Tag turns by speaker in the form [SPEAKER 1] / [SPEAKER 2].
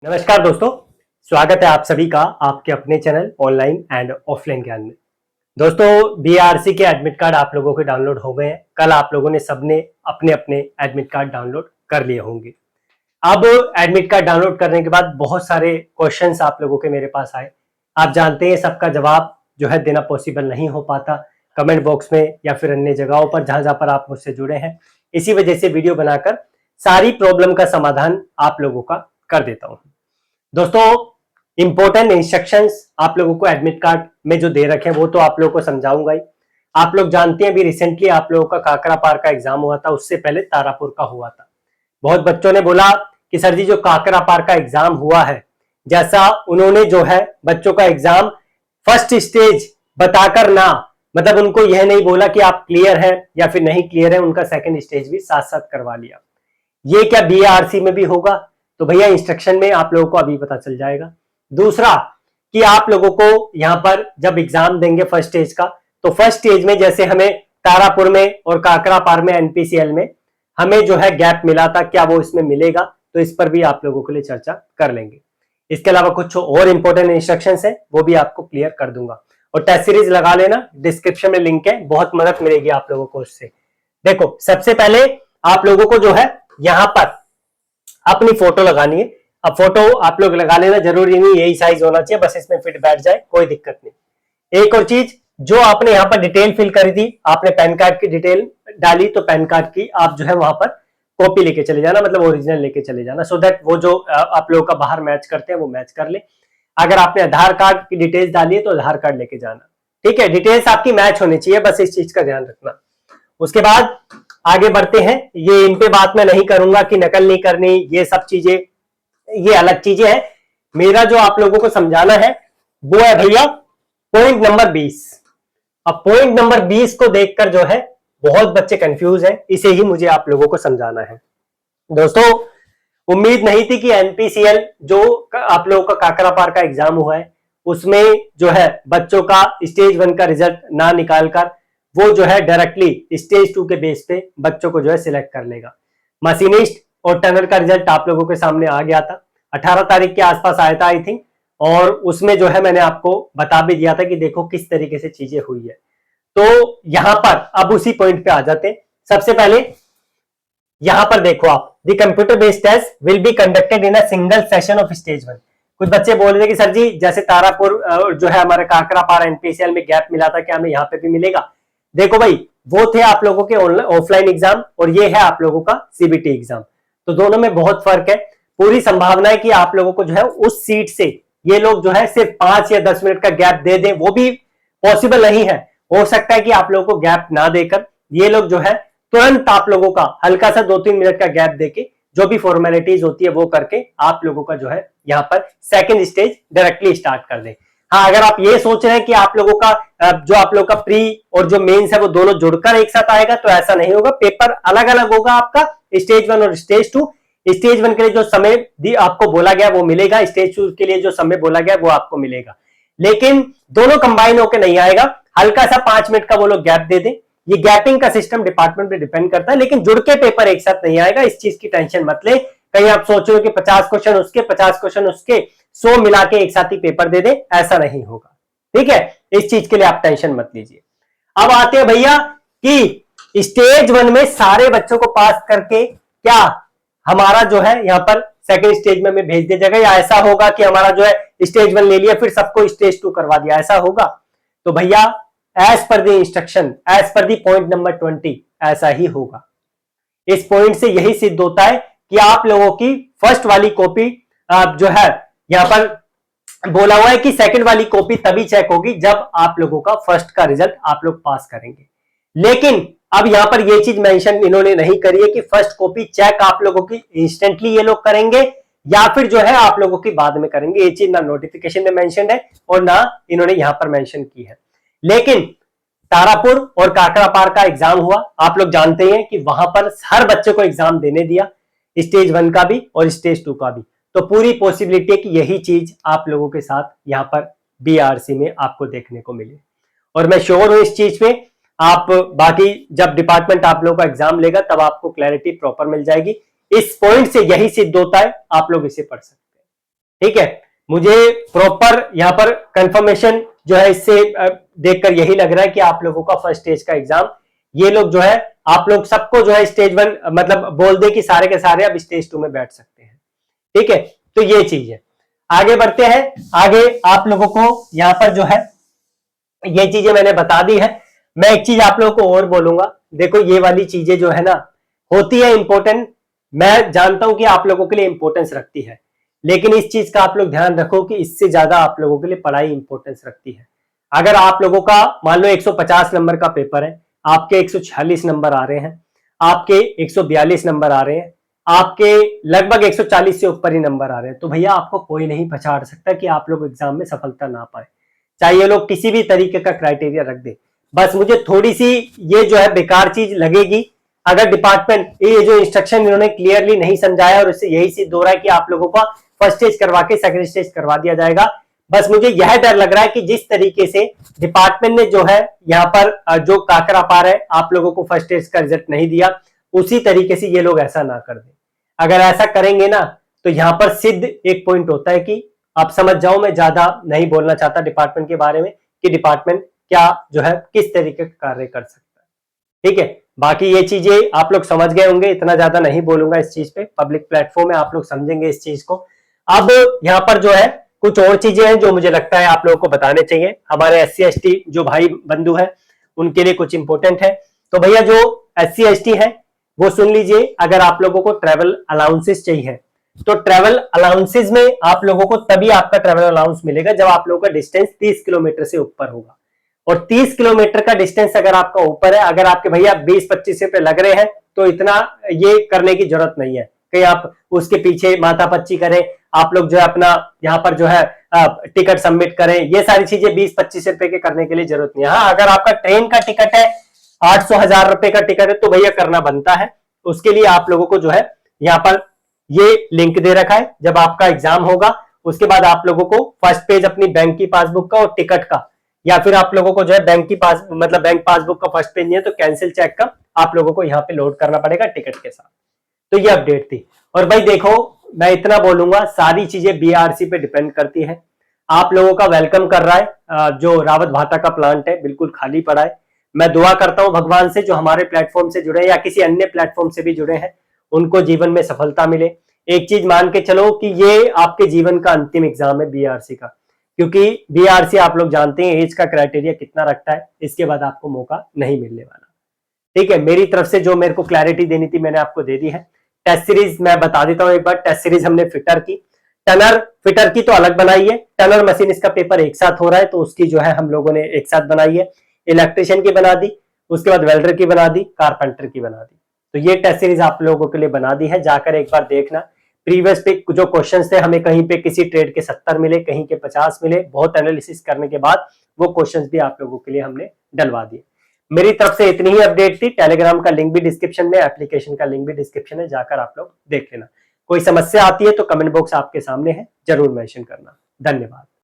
[SPEAKER 1] नमस्कार दोस्तों, स्वागत है आप सभी का आपके अपने चैनल ऑनलाइन एंड ऑफलाइन ज्ञान में। दोस्तों, बीआरसी के एडमिट कार्ड आप लोगों के डाउनलोड हो गए हैं। कल आप लोगों ने सबने अपने अपने एडमिट कार्ड डाउनलोड कर लिए होंगे। अब एडमिट कार्ड डाउनलोड करने के बाद बहुत सारे क्वेश्चंस आप लोगों के मेरे पास आए। आप जानते हैं सबका जवाब जो है देना पॉसिबल नहीं हो पाता कमेंट बॉक्स में या फिर अन्य जगहों पर जहां पर आप मुझसे जुड़े हैं। इसी वजह से वीडियो बनाकर सारी प्रॉब्लम का समाधान आप लोगों का कर देता हूं। दोस्तों, इंपॉर्टेंट इंस्ट्रक्शंस आप लोगों को एडमिट कार्ड में जो दे रखे हैं वो तो आप लोगों को समझाऊंगा ही। आप लोग जानते हैं अभी रिसेंटली आप लोगों का काकरा पार का एग्जाम हुआ था, उससे पहले तारापुर का हुआ था। बहुत बच्चों ने बोला कि सर जी जो काकरा पार का एग्जाम हुआ है, जैसा उन्होंने जो है बच्चों का एग्जाम फर्स्ट स्टेज बताकर ना, मतलब उनको यह नहीं बोला कि आप क्लियर है या फिर नहीं क्लियर है, उनका सेकंड स्टेज भी साथ साथ करवा लिया। ये क्या बीआरसी में भी होगा? तो भैया इंस्ट्रक्शन में आप लोगों को अभी पता चल जाएगा। दूसरा कि आप लोगों को यहां पर जब एग्जाम देंगे फर्स्ट स्टेज का, तो फर्स्ट स्टेज में जैसे हमें तारापुर में और काकरा पार में एनपीसीएल में हमें जो है गैप मिला था, क्या वो इसमें मिलेगा? तो इस पर भी आप लोगों के लिए चर्चा कर लेंगे। इसके अलावा कुछ और इंपॉर्टेंट इंस्ट्रक्शंस है वो भी आपको क्लियर कर दूंगा। और टेस्ट सीरीज लगा लेना, डिस्क्रिप्शन में लिंक है, बहुत मदद मिलेगी आप लोगों को उससे। देखो, सबसे पहले आप लोगों को जो है यहां पर अपनी फोटो लगानी है। अब फोटो आप लोग लगा लेना, जरूरी नहीं यही साइज होना चाहिए, बस इसमें फिट बैठ जाए, कोई दिक्कत नहीं। एक और चीज, जो आपने यहाँ पर डिटेल फिल करी थी, आपने पैन कार्ड की डिटेल डाली, तो पैन कार्ड की आप जो है वहां पर कॉपी लेके चले जाना, मतलब ओरिजिनल लेके चले जाना, सो दैट वो जो आप लोगों का बाहर मैच करते हैं वो मैच कर ले। अगर आपने आधार कार्ड की डिटेल्स डाली है तो आधार कार्ड लेके जाना, ठीक है? डिटेल्स आपकी मैच होनी चाहिए, बस इस चीज का ध्यान रखना। उसके बाद आगे बढ़ते हैं। ये इन पे बात मैं नहीं करूंगा कि नकल नहीं करनी, ये सब चीजें ये अलग चीजें हैं। मेरा जो आप लोगों को समझाना है वो है भैया पॉइंट नंबर 20। अब पॉइंट नंबर 20 को देखकर जो है बहुत बच्चे कंफ्यूज हैं, इसे ही मुझे आप लोगों को समझाना है। दोस्तों, उम्मीद नहीं थी कि एनपीसीएल जो आप लोगों का काकरा पार का एग्जाम हुआ है उसमें जो है बच्चों का स्टेज 1 का रिजल्ट ना निकालकर वो जो है डायरेक्टली स्टेज 2 के बेस पे बच्चों को जो है सिलेक्ट कर लेगा। मशीनिस्ट और टनर का रिजल्ट आप लोगों के सामने आ गया था, 18 तारीख के आसपास आया था आई थिंक, और उसमें जो है मैंने आपको बता भी दिया था कि देखो किस तरीके से चीजें हुई है। तो यहां पर अब उसी पॉइंट पे आ जाते हैं। सबसे पहले यहां पर देखो आप, the computer based test will be conducted in a single session of stage 1। कुछ बच्चे बोल रहे थे कि सर जी जैसे तारापुर जो है हमारे काकरा पार एनपीसीएल में गैप मिला था, क्या हमें यहाँ पे भी मिलेगा? देखो भाई, वो थे आप लोगों के ऑफलाइन एग्जाम और ये है आप लोगों का सीबीटी एग्जाम, तो दोनों में बहुत फर्क है। पूरी संभावना है कि आप लोगों को जो है उस सीट से ये लोग जो है सिर्फ 5 या 10 मिनट का गैप दे दें, वो भी पॉसिबल नहीं है। हो सकता है कि आप लोगों को गैप ना देकर ये लोग जो है तुरंत आप लोगों का हल्का सा 2-3 मिनट का गैप देके जो भी फॉर्मेलिटीज होती है वो करके आप लोगों का जो है यहाँ पर सेकेंड स्टेज डायरेक्टली स्टार्ट कर दें। हाँ, अगर आप ये सोच रहे हैं कि आप लोगों का जो आप लोगों का प्री और जो मेंस है वो दोनों जुड़कर एक साथ आएगा, तो ऐसा नहीं होगा। पेपर अलग अलग होगा आपका, स्टेज 1 और स्टेज 2। स्टेज 1 के लिए जो समय आपको बोला गया वो मिलेगा, स्टेज 2 के लिए जो समय बोला गया वो आपको मिलेगा, लेकिन दोनों कंबाइन होकर नहीं आएगा। हल्का सा 5 मिनट का वो लोग गैप दे दें। ये गैपिंग का सिस्टम डिपार्टमेंट पे डिपेंड करता है, लेकिन जुड़ के पेपर एक साथ नहीं आएगा, इस चीज की टेंशन मत ले। कहीं आप सोच रहे हो कि 50 क्वेश्चन उसके 50 क्वेश्चन उसके 100 मिला के एक साथ ही पेपर दे दे, ऐसा नहीं होगा, ठीक है? इस चीज के लिए आप टेंशन मत लीजिए। अब आते हैं भैया कि स्टेज 1 में सारे बच्चों को पास करके क्या हमारा जो है यहाँ पर सेकंड स्टेज में हमें भेज दिया जाएगा, या ऐसा होगा कि हमारा जो है स्टेज 1 ले लिया फिर सबको स्टेज 2 करवा दिया, ऐसा होगा? तो भैया as per the instruction, as per the point number 20 ऐसा ही होगा। इस पॉइंट से यही सिद्ध होता है कि आप लोगों की फर्स्ट वाली कॉपी जो है यहां पर बोला हुआ है कि सेकंड वाली कॉपी तभी चेक होगी जब आप लोगों का फर्स्ट का रिजल्ट आप लोग पास करेंगे। लेकिन अब यहां पर यह चीज मेंशन इन्होंने नहीं करी है कि फर्स्ट कॉपी चेक आप लोगों की इंस्टेंटली ये लोग करेंगे या फिर जो है आप लोगों की बाद में करेंगे। ये चीज ना नोटिफिकेशन में मेंशन है और ना इन्होंने यहां पर मेंशन की है। लेकिन तारापुर और काकरा पार का एग्जाम हुआ, आप लोग जानते हैं कि वहां पर हर बच्चे को एग्जाम देने दिया, स्टेज 1 का भी और स्टेज 2 का भी। तो पूरी पॉसिबिलिटी है कि यही चीज आप लोगों के साथ यहाँ पर बीआरसी में आपको देखने को मिले, और मैं श्योर हूं इस चीज पे। आप बाकी जब डिपार्टमेंट आप लोगों का एग्जाम लेगा तब आपको क्लैरिटी प्रॉपर मिल जाएगी। इस पॉइंट से यही सिद्ध होता है, आप लोग इसे पढ़ सकते हैं। ठीक है, मुझे प्रॉपर यहाँ पर कंफर्मेशन जो है इससे देखकर यही लग रहा है कि आप लोगों का फर्स्ट स्टेज का एग्जाम ये लोग जो है आप लोग सबको जो है स्टेज 1 मतलब बोल दे कि सारे के सारे अब स्टेज 2 में बैठ सकते हैं। ठीक है, तो ये चीज है। आगे बढ़ते हैं। आगे आप लोगों को यहाँ पर जो है ये चीजें मैंने बता दी है। मैं एक चीज आप लोगों को और बोलूंगा, देखो ये वाली चीजें जो है ना होती है इंपॉर्टेंट, मैं जानता हूं कि आप लोगों के लिए इंपॉर्टेंस रखती है, लेकिन इस चीज का आप लोग ध्यान रखो कि इससे ज्यादा आप लोगों के लिए पढ़ाई इंपॉर्टेंस रखती है। अगर आप लोगों का मान लो 150 नंबर का पेपर है, आपके 146 नंबर आ रहे हैं, आपके 142 नंबर आ रहे हैं, आपके लगभग 140 से ऊपर ही नंबर आ रहे हैं, तो भैया आपको कोई नहीं पछाड़ सकता कि आप लोग एग्जाम में सफलता ना पाए, चाहे ये लोग किसी भी तरीके का क्राइटेरिया रख दे। बस मुझे थोड़ी सी ये जो है बेकार चीज लगेगी अगर डिपार्टमेंट ये जो इंस्ट्रक्शन इन्होंने क्लियरली नहीं समझाया और इससे यही सिद्ध हो रहा है कि आप लोगों का फर्स्ट स्टेज करवा के सेकंड स्टेज करवा दिया जाएगा। बस मुझे यह डर लग रहा है कि जिस तरीके से डिपार्टमेंट ने जो है यहाँ पर जो काकरा पा रहा है आप लोगों को फर्स्ट स्टेज का रिजल्ट नहीं दिया, उसी तरीके से ये लोग ऐसा ना कर दें। अगर ऐसा करेंगे ना तो यहाँ पर सिद्ध एक पॉइंट होता है कि आप समझ जाओ, मैं ज्यादा नहीं बोलना चाहता डिपार्टमेंट के बारे में कि डिपार्टमेंट क्या जो है किस तरीके का कार्य कर सकता है। ठीक है, बाकी ये चीजें आप लोग समझ गए होंगे, इतना ज्यादा नहीं बोलूंगा इस चीज पे, पब्लिक प्लेटफॉर्म है आप लोग समझेंगे इस चीज को। अब यहाँ पर जो है कुछ और चीजें हैं जो मुझे लगता है आप लोगों को बताने चाहिए, हमारे SC/ST जो भाई बंधु है उनके लिए कुछ इंपॉर्टेंट है। तो भैया जो SC/ST है वो सुन लीजिए, अगर आप लोगों को ट्रेवल अलाउंसेस चाहिए तो ट्रेवल अलाउंसेस में आप लोगों को तभी आपका ट्रेवल अलाउंस मिलेगा जब आप लोगों का डिस्टेंस 30 किलोमीटर से ऊपर होगा। और 30 किलोमीटर का डिस्टेंस अगर आपका ऊपर है, अगर आपके भैया 20-25 रुपए लग रहे हैं तो इतना ये करने की जरूरत नहीं है कि आप उसके पीछे माथापच्ची करें, आप लोग जो है अपना यहाँ पर जो है टिकट सबमिट करें, ये सारी चीजें 20-25 रुपए के करने के लिए जरूरत नहीं है। हाँ, अगर आपका ट्रेन का टिकट है 800-1000 रुपए का टिकट है तो भैया करना बनता है। उसके लिए आप लोगों को जो है यहाँ पर ये लिंक दे रखा है, जब आपका एग्जाम होगा उसके बाद आप लोगों को फर्स्ट पेज अपनी बैंक की पासबुक का और टिकट का, या फिर आप लोगों को जो है बैंक की मतलब बैंक पासबुक का फर्स्ट पेज नहीं है तो कैंसिल चेक का आप लोगों को यहाँ पे लोड करना पड़ेगा टिकट के साथ। तो ये अपडेट थी। और भाई देखो मैं इतना बोलूंगा, सारी चीजें BRC पे डिपेंड करती है। आप लोगों का वेलकम कर रहा है जो रावत भाटा का प्लांट है, बिल्कुल खाली पड़ा है। मैं दुआ करता हूं भगवान से जो हमारे प्लेटफॉर्म से जुड़े या किसी अन्य प्लेटफॉर्म से भी जुड़े हैं उनको जीवन में सफलता मिले। एक चीज मान के चलो कि ये आपके जीवन का अंतिम एग्जाम है BRC का, क्योंकि BRC आप लोग जानते हैं एज का क्राइटेरिया कितना रखता है, इसके बाद आपको मौका नहीं मिलने वाला। ठीक है, मेरी तरफ से जो मेरे को क्लैरिटी देनी थी मैंने आपको दे दी है। टेस्ट सीरीज मैं बता देता हूं एक बार, टेस्ट सीरीज हमने फिटर की, टनर फिटर की तो अलग बनाई है, टनर मशीन इसका पेपर एक साथ हो रहा है तो उसकी जो है हम लोगों ने एक साथ बनाई है। इलेक्ट्रिशियन की बना दी, उसके बाद वेल्डर की बना दी, कारपेंटर की बना दी। तो ये टेस्ट सीरीज आप लोगों के लिए बना दी है, जाकर एक बार देखना। प्रीवियस पे जो क्वेश्चंस थे हमें कहीं पे किसी ट्रेड के 70 मिले, कहीं के 50 मिले, बहुत एनालिसिस करने के बाद वो क्वेश्चंस भी आप लोगों के लिए हमने डलवा दिए। मेरी तरफ से इतनी ही अपडेट थी। टेलीग्राम का लिंक भी डिस्क्रिप्शन में, एप्लीकेशन का लिंक भी डिस्क्रिप्शन है, जाकर आप लोग देख लेना। कोई समस्या आती है तो कमेंट बॉक्स आपके सामने है, जरूर मेंशन करना। धन्यवाद।